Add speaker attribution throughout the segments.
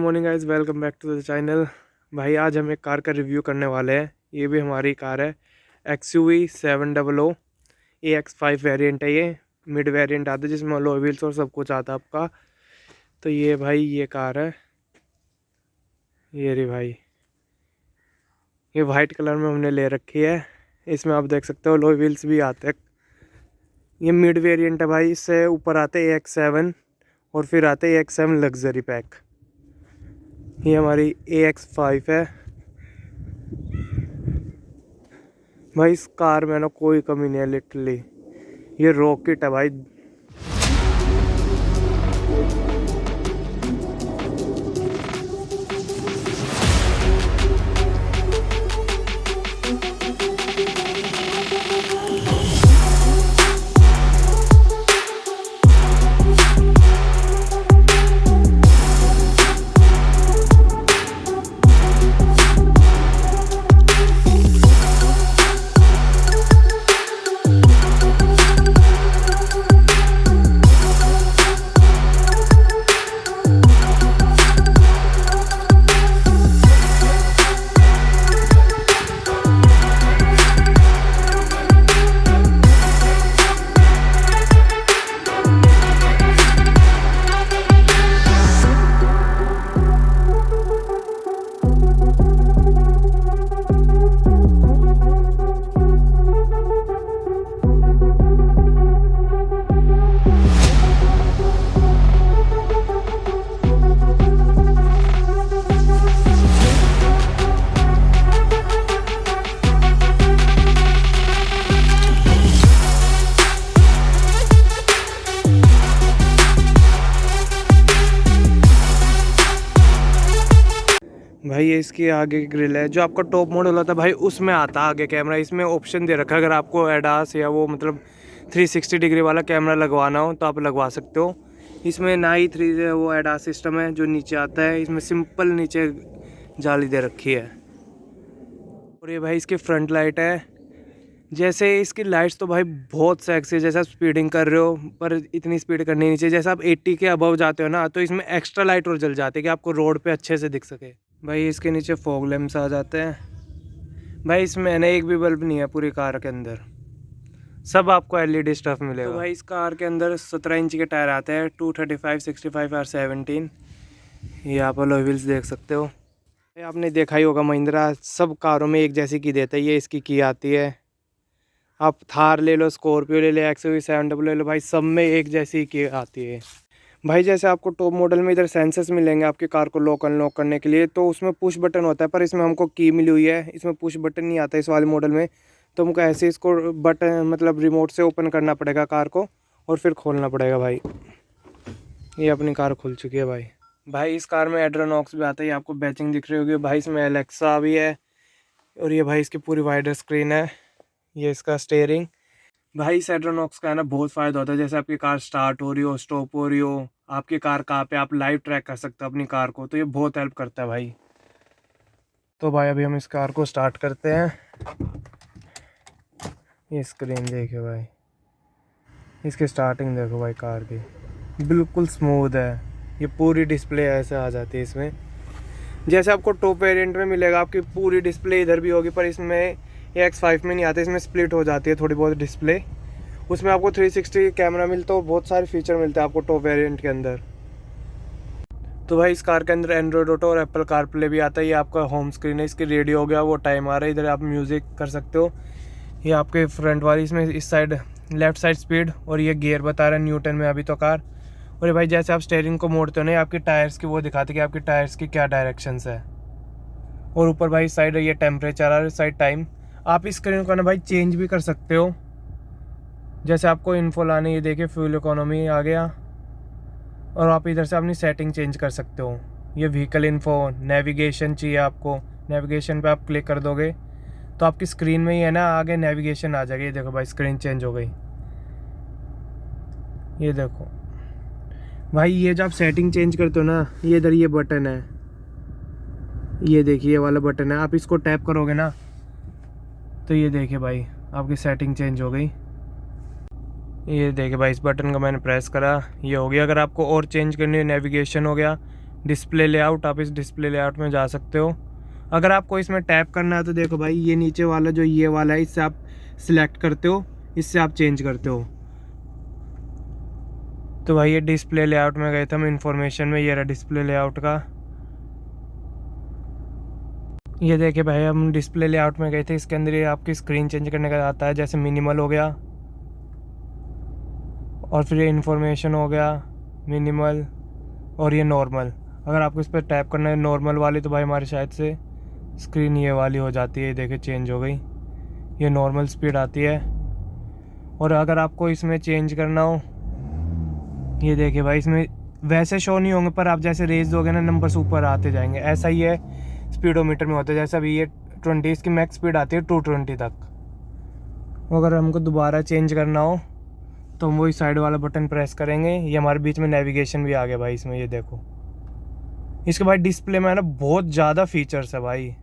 Speaker 1: Morning guys, welcome back to the channel. भाई आज हम एक कार का रिव्यू करने वाले हैं। ये भी हमारी कार है XUV 700 AX5 वेरिएंट है। ये मिड वेरिएंट आता है जिसमें अलॉय व्हील्स और सब कुछ आता है आपका। तो ये भाई ये कार है, ये रही भाई। ये वाइट कलर में हमने ले रखी है। इसमें आप देख सकते हो अलॉय व्हील्स भी आते हैं। ये मिड वेरिएंट है भाई। इससे ऊपर आते हैं AX7 और फिर आते हैं AX7 लग्जरी पैक। ये हमारी AX5 है भाई। इस कार में ना कोई कमी नहीं है लिटरली। ये रॉकेट है भाई। भाई ये इसकी आगे की ग्रिल है। जो आपका टॉप मॉडल होता है भाई उसमें आता है आगे कैमरा। इसमें ऑप्शन दे रखा है, अगर आपको एडास या वो मतलब 360 डिग्री वाला कैमरा लगवाना हो तो आप लगवा सकते हो। इसमें ना ही वो एडास सिस्टम है जो नीचे आता है। इसमें सिंपल नीचे जाली दे रखी है। और ये भाई इसकी फ्रंट लाइट है। जैसे इसकी लाइट्स तो भाई बहुत सेक्सी है। जैसे आप स्पीडिंग कर रहे हो पर इतनी स्पीड करनी नहीं चाहिए। जैसे आप 80 के अबव जाते हो ना तो इसमें एक्स्ट्रा लाइट और जल जाती है कि आपको रोड पे अच्छे से दिख सके। भाई इसके नीचे फॉग लैंप्स आ जाते हैं। भाई इसमें ना एक भी बल्ब नहीं है पूरी कार के अंदर, सब आपको LED स्टफ मिलेगा। तो भाई इस कार के अंदर 17 इंच के टायर आते हैं 235, 65 और 17। ये आप अलॉय व्हील्स देख सकते हो। आपने देखा ही होगा महिंद्रा सब कारों में एक जैसी की देता है। ये इसकी की आती है। आप थार ले लो, स्कॉर्पियो ले लो, XUV 700 ले लो, भाई सब में एक जैसी की आती है। भाई जैसे आपको टॉप मॉडल में इधर सेंसर्स मिलेंगे आपकी कार को लॉक अनलॉक करने के लिए, तो उसमें पुश बटन होता है। पर इसमें हमको की मिली हुई है, इसमें पुश बटन नहीं आता इस वाले मॉडल में। तो हमको ऐसे इसको बटन मतलब रिमोट से ओपन करना पड़ेगा कार को और फिर खोलना पड़ेगा। भाई ये अपनी कार खुल चुकी है भाई। भाई इस कार में एड्रोनॉक्स भी आता है, आपको बैचिंग दिख रही होगी भाई। इसमें एलेक्सा भी है। और ये भाई इसकी पूरी वाइडर स्क्रीन है। ये इसका स्टीयरिंग। भाई इस एड्रोनॉक्स का है ना बहुत फ़ायदा होता है। जैसे आपकी कार स्टार्ट हो रही हो, स्टॉप हो रही हो, आपकी कार कहाँ पे, आप लाइव ट्रैक कर सकते हो अपनी कार को। तो ये बहुत हेल्प करता है भाई। तो भाई अभी हम इस कार को स्टार्ट करते हैं। ये स्क्रीन देखिए भाई, इसकी स्टार्टिंग देखो भाई। कार की बिल्कुल स्मूथ है। ये पूरी डिस्प्ले ऐसे आ जाती है इसमें। जैसे आपको टॉप वेरिएंट में मिलेगा आपकी पूरी डिस्प्ले इधर भी होगी, पर इसमें AX5 में नहीं आते। इसमें स्प्लिट हो जाती है थोड़ी बहुत डिस्प्ले। उसमें आपको 360 कैमरा मिलता है, बहुत सारे फीचर मिलते हैं आपको टॉप वेरिएंट के अंदर। तो भाई इस कार के अंदर एंड्रॉयड ऑटो और एप्पल कारप्ले भी आता है। ये आपका होम स्क्रीन है, इसकी रेडियो हो गया, वो टाइम आ रहा है। इधर आप म्यूज़िक कर सकते हो। ये आपके फ्रंट वाली इसमें इस साइड लेफ्ट साइड स्पीड और ये गियर बता रहा है न्यूटन में अभी तो कार। और ये भाई जैसे आप स्टीयरिंग को मोड़ते हो ना, आपके टायर्स की वो दिखाते कि आपके टायर्स की क्या डायरेक्शंस है। और ऊपर भाई साइड ये टेम्परेचर और साइड टाइम। आप इस स्क्रीन को ना भाई चेंज भी कर सकते हो। जैसे आपको इन्फो लाने, ये देखिए फ्यूल इकोनॉमी आ गया। और आप इधर से अपनी सेटिंग चेंज कर सकते हो। ये व्हीकल इन्फो, नेविगेशन चाहिए आपको, नेविगेशन पे आप क्लिक कर दोगे तो आपकी स्क्रीन में ही है ना आगे नेविगेशन आ जाएगी। ये देखो भाई स्क्रीन चेंज हो गई। ये देखो भाई, ये जब आप सेटिंग चेंज करते हो ना, ये इधर ये बटन है, ये देखिए ये वाला बटन है। आप इसको टैप करोगे ना तो ये देखिए भाई आपकी सेटिंग चेंज हो गई। ये देखिए भाई इस बटन को मैंने प्रेस करा, ये हो गया। अगर आपको और चेंज करनी है, नेविगेशन हो गया, डिस्प्ले लेआउट, आप इस डिस्प्ले लेआउट में जा सकते हो। अगर आपको इसमें टैप करना है तो देखो भाई ये नीचे वाला जो ये वाला है इससे आप सिलेक्ट करते हो, इससे आप चेंज करते हो। तो भाई ये डिस्प्ले लेआउट में गए थे हम इन्फॉर्मेशन में, ये रहा डिस्प्ले लेआउट का। ये देखिए भाई हम डिस्प्ले लेआउट में गए थे, इसके अंदर ये आपकी स्क्रीन चेंज करने का आता है, जैसे मिनिमल हो गया और फिर ये इन्फॉर्मेशन हो गया मिनिमल, और ये नॉर्मल। अगर आपको इस पर टैप करना है नॉर्मल वाली तो भाई हमारे शायद से स्क्रीन ये वाली हो जाती है, देखिए चेंज हो गई, ये नॉर्मल स्पीड आती है। और अगर आपको इसमें चेंज करना हो, ये देखिए भाई इसमें वैसे शो नहीं होंगे पर आप जैसे रेज दोगे ना नंबर्स ऊपर आते जाएंगे, ऐसा ही है स्पीडोमीटर में होता है। जैसे अभी ये 20, इसकी मैक्स स्पीड आती है 220 तक। अगर हमको दोबारा चेंज करना हो तो हम वही साइड वाला बटन प्रेस करेंगे, ये हमारे बीच में नेविगेशन भी आ गया भाई इसमें, ये देखो। इसके भाई डिस्प्ले में है ना बहुत ज़्यादा फीचर्स है भाई।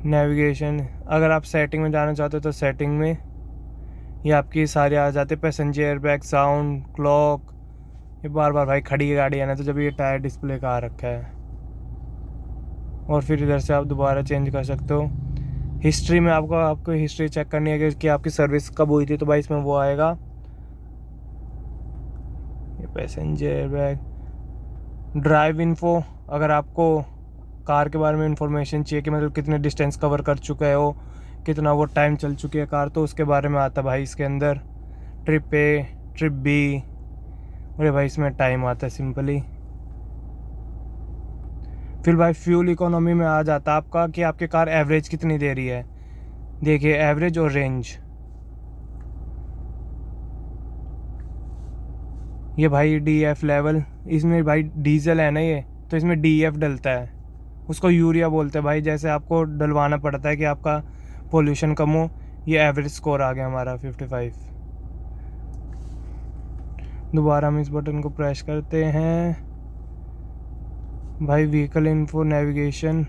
Speaker 1: नेविगेशन, अगर आप सेटिंग में जाना चाहते हो तो सेटिंग में ये आपकी सारे आ जाते, पैसेंजर एयरबैग, साउंड, क्लॉक। ये बार बार भाई खड़ी गाड़ी है ना, तो जब ये टायर डिस्प्ले का आ रखा है। और फिर इधर से आप दोबारा चेंज कर सकते हो। हिस्ट्री में आपको हिस्ट्री चेक करनी है कि आपकी सर्विस कब हुई थी, तो भाई इसमें वो आएगा। ये पैसेंजर एयरबैग, ड्राइव इन्फो, अगर आपको कार के बारे में इंफॉर्मेशन चाहिए कि मतलब कितने डिस्टेंस कवर कर चुके हो, कितना वो टाइम चल चुकी है कार, तो उसके बारे में आता है भाई इसके अंदर। ट्रिप ए, ट्रिप बी, और भाई इसमें टाइम आता है सिंपली। फिर भाई फ्यूल इकोनॉमी में आ जाता है आपका कि आपकी कार एवरेज कितनी दे रही है, देखिए एवरेज और रेंज। ये भाई DEF लेवल, इसमें भाई डीजल है ना ये, तो इसमें DEF डलता है, उसको यूरिया बोलते हैं भाई। जैसे आपको डलवाना पड़ता है कि आपका पोल्यूशन कम हो। ये एवरेज स्कोर आ गया हमारा 55। दोबारा हम इस बटन को प्रेस करते हैं भाई, व्हीकल इन्फो, नेविगेशन।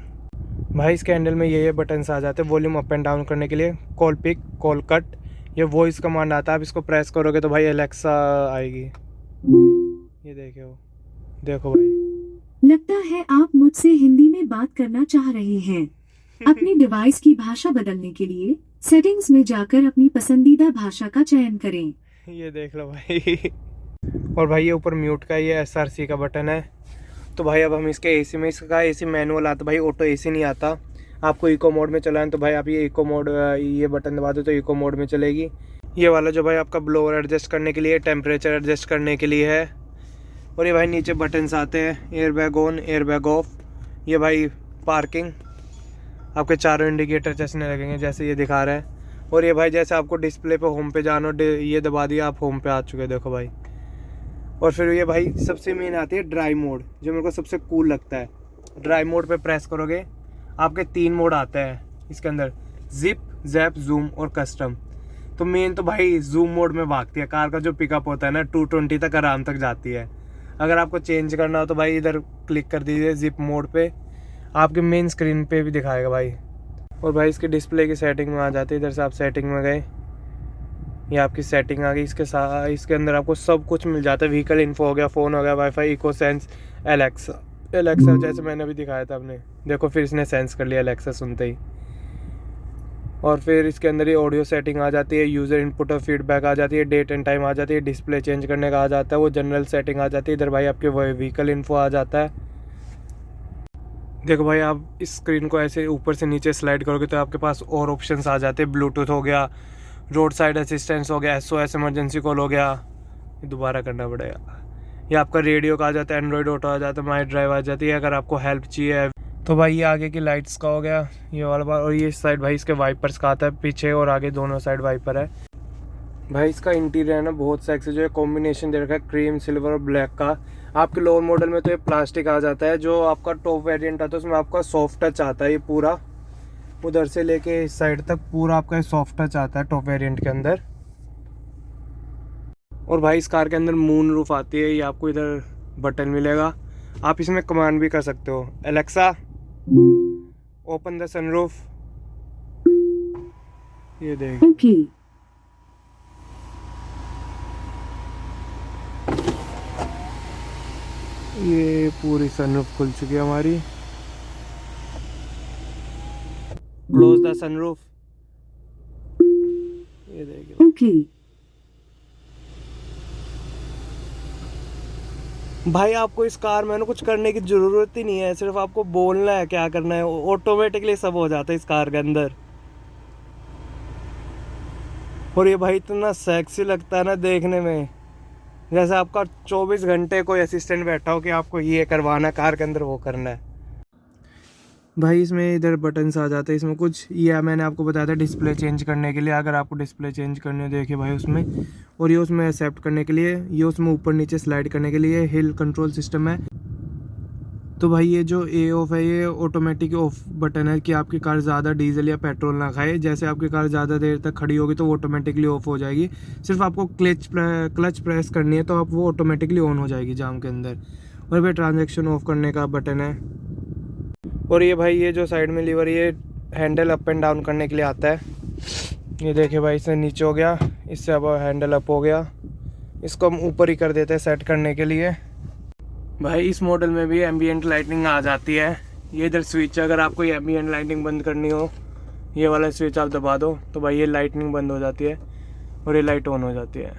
Speaker 1: भाई इसके हैंडल में ये बटन्स आ जाते हैं वॉल्यूम अप एंड डाउन करने के लिए, कॉल पिक, कॉल कट, ये वॉइस कमांड आता है। आप इसको प्रेस करोगे तो भाई एलेक्सा आएगी, ये देखो भाई।
Speaker 2: लगता है आप मुझसे हिंदी में बात करना चाह रहे हैं। अपनी डिवाइस की भाषा बदलने के लिए सेटिंग्स में जाकर अपनी पसंदीदा भाषा का चयन करें।
Speaker 1: ये देख लो भाई। और भाई ये ऊपर म्यूट का ये SRC का बटन है। तो भाई अब हम इसके AC में, इसका AC मैनुअल आता भाई, ऑटो AC नहीं आता। आपको इको मोड में चलाना है तो भाई आप ये इको मोड, ये बटन दबा दो तो इको मोड में चलेगी। ये वाला जो भाई आपका ब्लोअर एडजस्ट करने के लिए, टेम्परेचर एडजस्ट करने के लिए है। और ये भाई नीचे बटन्स आते हैं, एयरबैग ऑन, एयरबैग ऑफ। ये भाई पार्किंग, आपके चारों इंडिकेटर चलने लगेंगे जैसे ये दिखा रहा है। और ये भाई जैसे आपको डिस्प्ले पे होम पे जाना, ये दबा दिया आप होम पे आ चुके, देखो भाई। और फिर ये भाई सबसे मेन आती है ड्राइव मोड, जो मेरे को सबसे कूल लगता है। ड्राइव मोड पे प्रेस करोगे आपके 3 मोड आते हैं इसके अंदर, जिप, जैप, जूम और कस्टम। तो मेन तो भाई जूम मोड में भागती है कार का जो पिकअप होता है ना, 220 तक आराम तक जाती है। अगर आपको चेंज करना हो तो भाई इधर क्लिक कर दीजिए जिप मोड पे, आपके मेन स्क्रीन पे भी दिखाएगा भाई। और भाई इसके डिस्प्ले की सेटिंग में आ जाती है, इधर से आप सेटिंग में गए, ये आपकी सेटिंग आ गई। इसके अंदर आपको सब कुछ मिल जाता है, व्हीकल इन्फो हो गया, फ़ोन हो गया, वाईफाई, इको सेंस, एलेक्सा जैसे मैंने अभी दिखाया था आपने, देखो फिर इसने सेंस कर लिया एलेक्सा सुनते ही। और फिर इसके अंदर ये ऑडियो सेटिंग आ जाती है, यूज़र इनपुट और फीडबैक आ जाती है, डेट एंड टाइम आ जाती है, डिस्प्ले चेंज करने का आ जाता है, वो जनरल सेटिंग आ जाती है। इधर भाई आपके वो व्हीकल इन्फो आ जाता है। देखो भाई आप इस स्क्रीन को ऐसे ऊपर से नीचे स्लाइड करोगे तो आपके पास और ऑप्शंस आ जाते हैं, ब्लूटूथ हो गया, रोड साइड असिस्टेंस हो गया, SOS इमरजेंसी कॉल हो गया, ये दोबारा करना पड़ेगा। ये आपका रेडियो का आ जाता है, एंड्रॉयड ऑटो आ जाता है, माई ड्राइव आ जाती है। अगर आपको हेल्प चाहिए तो भाई ये आगे की लाइट्स का हो गया ये वाला बार। और ये साइड भाई इसके वाइपर्स का आता है, पीछे और आगे दोनों साइड वाइपर है। भाई इसका इंटीरियर है ना बहुत सेक्सी, जो है कॉम्बिनेशन दे रखा है क्रीम, सिल्वर और ब्लैक का। आपके लोअर मॉडल में तो ये प्लास्टिक आ जाता है, जो आपका टॉप वेरिएंट आता है उसमें आपका सॉफ्ट टच आता है। ये पूरा उधर से लेके इस साइड तक पूरा आपका सॉफ्ट टच आता है टॉप वेरिएंट के अंदर। और भाई इस कार के अंदर मून रूफ आती है, ये आपको इधर बटन मिलेगा, आप इसमें कमांड भी कर सकते हो, एलेक्सा ओपन द सनरूफ, ये देख।
Speaker 2: ओके।
Speaker 1: ये पूरी सनरूफ खुल चुकी है हमारी। Close the sunroof. ये देखिए
Speaker 2: ओके।
Speaker 1: भाई, आपको इस कार में ना कुछ करने की ज़रूरत ही नहीं है, सिर्फ आपको बोलना है क्या करना है, ऑटोमेटिकली सब हो जाता है इस कार के अंदर। और ये भाई इतना सेक्सी लगता है ना देखने में, जैसे आपका 24 घंटे कोई असिस्टेंट बैठा हो कि आपको ये करवाना कार के अंदर, वो करना है। भाई इसमें इधर बटन्स आ जाते हैं, इसमें कुछ ये मैंने आपको बताया था डिस्प्ले चेंज करने के लिए। अगर आपको डिस्प्ले चेंज करनी हो देखिए भाई उसमें, और ये उसमें एक्सेप्ट करने के लिए, ये उसमें ऊपर नीचे स्लाइड करने के लिए हिल कंट्रोल सिस्टम है। तो भाई ये जो ए ऑफ है ये ऑटोमेटिक ऑफ बटन है कि आपकी कार ज़्यादा डीजल या पेट्रोल ना खाए। जैसे आपकी कार ज़्यादा देर तक खड़ी होगी तो वो ऑटोमेटिकली ऑफ हो जाएगी, सिर्फ आपको क्लच प्रेस करनी है तो आप वो ऑटोमेटिकली ऑन हो जाएगी जाम के अंदर। और भाई ट्रांजैक्शन ऑफ करने का बटन है। और ये भाई ये जो साइड में लीवर, ये हैंडल अप एंड डाउन करने के लिए आता है। ये देखिए भाई, इससे नीचे हो गया, इससे अब हैंडल अप हो गया। इसको हम ऊपर ही कर देते हैं सेट करने के लिए। भाई इस मॉडल में भी एम्बियंट लाइटिंग आ जाती है। ये इधर स्विच है, अगर आपको ये एम्बियंट लाइटिंग बंद करनी हो, ये वाला स्विच आप दबा दो तो भाई ये लाइटिंग बंद हो जाती है और ये लाइट ऑन हो जाती है।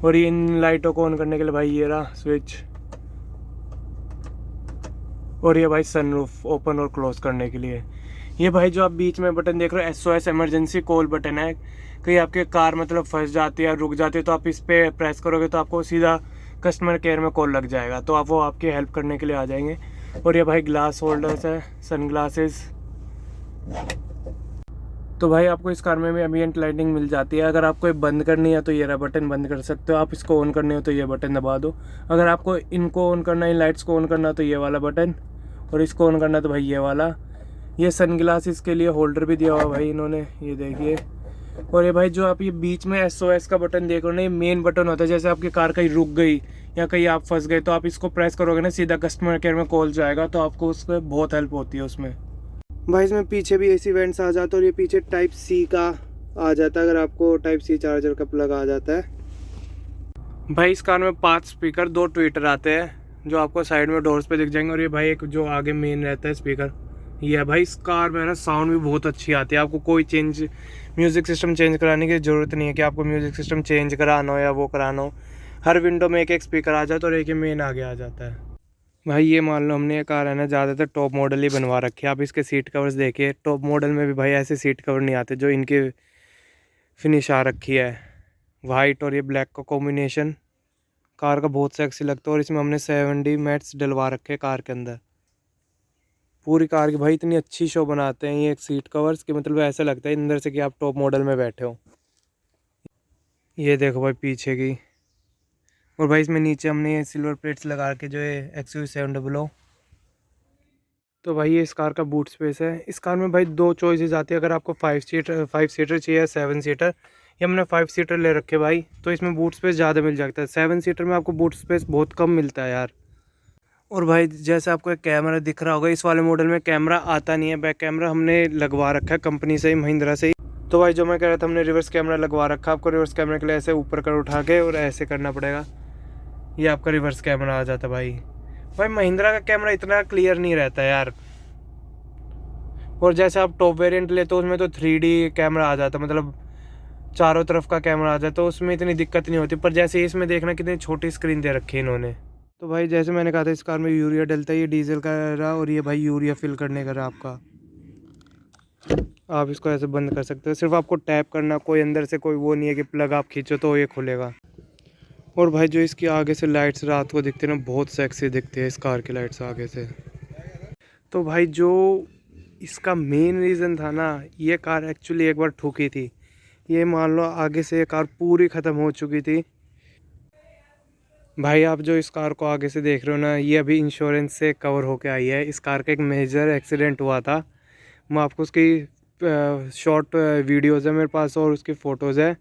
Speaker 1: और ये इन लाइटों को ऑन करने के लिए भाई ये रहा स्विच। और ये भाई सनरूफ ओपन और क्लोज करने के लिए। ये भाई जो आप बीच में बटन देख रहे हो SOS इमरजेंसी कॉल बटन है। कहीं आपके कार मतलब फंस जाती है, रुक जाती है, तो आप इस पर प्रेस करोगे तो आपको सीधा कस्टमर केयर में कॉल लग जाएगा, तो आप वो आपकी हेल्प करने के लिए आ जाएंगे। और ये भाई ग्लास होल्डर्स है, सन ग्लासेस। तो भाई आपको इस कार में भी एम्बिएंट लाइटिंग मिल जाती है। अगर आपको ये बंद करनी है तो ये रहा बटन बंद कर सकते हो आप। इसको ऑन करने हो तो ये बटन दबा दो। अगर आपको इनको ऑन करना है, इन लाइट्स को ऑन करना तो ये वाला बटन, और इसको ऑन करना तो भाई ये वाला। ये सन ग्लासेस के लिए होल्डर भी दिया हुआ भाई इन्होंने, ये देखिए। और ये भाई जो आप ये बीच में SOS का बटन देख रहे हो ना, ये मेन बटन होता है। जैसे आपकी कार कहीं रुक गई या कहीं आप फंस गए तो आप इसको प्रेस करोगे ना, सीधा कस्टमर केयर में कॉल जाएगा, तो आपको उसमें बहुत हेल्प होती है उसमें। भाई इसमें पीछे भी AC वेंट्स आ जाते हैं, और ये पीछे टाइप C का आ जाता है, अगर आपको टाइप C चार्जर का प्लग आ जाता है। भाई इस कार में 5 स्पीकर, 2 ट्विटर आते हैं जो आपको साइड में डोर्स पे दिख जाएंगे। और ये भाई एक जो आगे मेन रहता है स्पीकर, ये है। भाई इस कार में ना साउंड भी बहुत अच्छी आती है। आपको कोई म्यूज़िक सिस्टम चेंज कराने की ज़रूरत नहीं है कि आपको म्यूज़िक सिस्टम चेंज कराना हो या वो कराना हो। हर विंडो में एक एक स्पीकर आ जाता है और एक ही मेन आगे आ जाता है। भाई ये मान लो हमने ये कार है ना ज़्यादातर टॉप मॉडल ही बनवा रखे हैं। आप इसके सीट कवर्स देखिए, टॉप मॉडल में भी भाई ऐसे सीट कवर नहीं आते जो इनकी फिनिश आ रखी है। वाइट और ये ब्लैक का कॉम्बिनेशन कार का बहुत सेक्सी लगता है। और इसमें हमने 7D मैट्स डलवा रखे हैं कार के अंदर। पूरी कार की भाई इतनी अच्छी शो बनाते हैं ये एक सीट कवर्स की, मतलब ऐसा लगता है अंदर से कि आप टॉप मॉडल में बैठे हो। ये देखो भाई पीछे की। और भाई इसमें नीचे हमने ये सिल्वर प्लेट्स लगा के जो है XUV700। तो भाई ये इस कार का बूट स्पेस है। इस कार में भाई 2 चॉइसेस आती है, अगर आपको 5 सीटर चाहिए या 7 सीटर। ये हमने 5 सीटर ले रखे भाई, तो इसमें बूट स्पेस ज़्यादा मिल जाता है। 7 सीटर में आपको बूट स्पेस बहुत कम मिलता है यार। और भाई जैसे आपको एक कैमरा दिख रहा होगा, इस वाले मॉडल में कैमरा आता नहीं है। बैक कैमरा हमने लगवा रखा है कंपनी से ही, महिंद्रा से ही। तो भाई जो मैं कह रहा था, हमने रिवर्स कैमरा लगवा रखा है। आपको रिवर्स कैमरे के लिए ऐसे ऊपर कर उठा के और ऐसे करना पड़ेगा, ये आपका रिवर्स कैमरा आ जाता है भाई महिंद्रा का कैमरा इतना क्लियर नहीं रहता है यार। और जैसे आप टॉप वेरिएंट लेते हो उसमें तो 3D कैमरा आ जाता है, मतलब चारों तरफ का कैमरा आ जाता है, तो उसमें इतनी दिक्कत नहीं होती। पर जैसे इसमें देखना कितनी छोटी स्क्रीन दे रखी है इन्होंने। तो भाई जैसे मैंने कहा था इस कार में यूरिया डलता है, ये डीजल का रहा, और ये भाई यूरिया फिल करने का रहा आपका। आप इसको ऐसे बंद कर सकते हो, सिर्फ आपको टैप करना, कोई अंदर से कोई वो नहीं है कि प्लग आप खींचो तो ये खुलेगा। और भाई जो इसकी आगे से लाइट्स रात को दिखती है ना, बहुत सेक्सी दिखती है इस कार की लाइट्स आगे से। तो भाई जो इसका मेन रीज़न था ना, ये कार एक्चुअली एक बार ठुकी थी। ये मान लो आगे से ये कार पूरी ख़त्म हो चुकी थी। भाई आप जो इस कार को आगे से देख रहे हो ना, ये अभी इंश्योरेंस से कवर होके आई है। इस कार का एक मेजर एक्सीडेंट हुआ था, मैं आपको उसकी शॉर्ट वीडियोज़ है मेरे पास और उसकी फ़ोटोज़ है,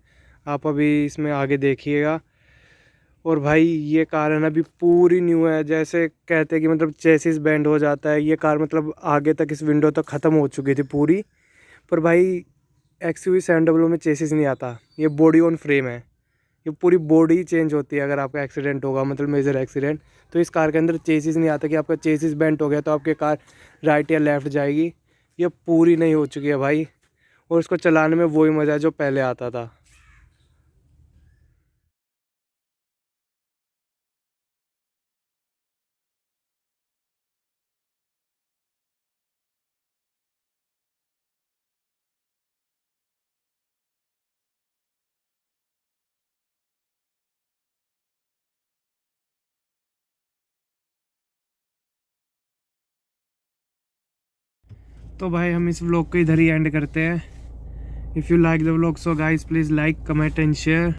Speaker 1: आप अभी इसमें आगे देखिएगा। और भाई ये कार है ना अभी पूरी न्यू है। जैसे कहते हैं कि मतलब चेसिस बेंड हो जाता है, ये कार मतलब आगे तक इस विंडो तक ख़त्म हो चुकी थी पूरी। पर भाई XUV700 में चेसिस नहीं आता, ये बॉडी ऑन फ्रेम है। ये पूरी बॉडी चेंज होती है अगर आपका एक्सीडेंट होगा, मतलब मेजर एक्सीडेंट। तो इस कार के अंदर चेसिस नहीं आता कि आपका चेसिस बेंट हो गया तो आपकी कार राइट या लेफ़्ट जाएगी। ये पूरी नहीं हो चुकी है भाई, और इसको चलाने में वही मज़ा है जो पहले आता था। तो भाई हम इस व्लॉग को इधर ही एंड करते हैं। If you like the vlog so guys please like comment and share.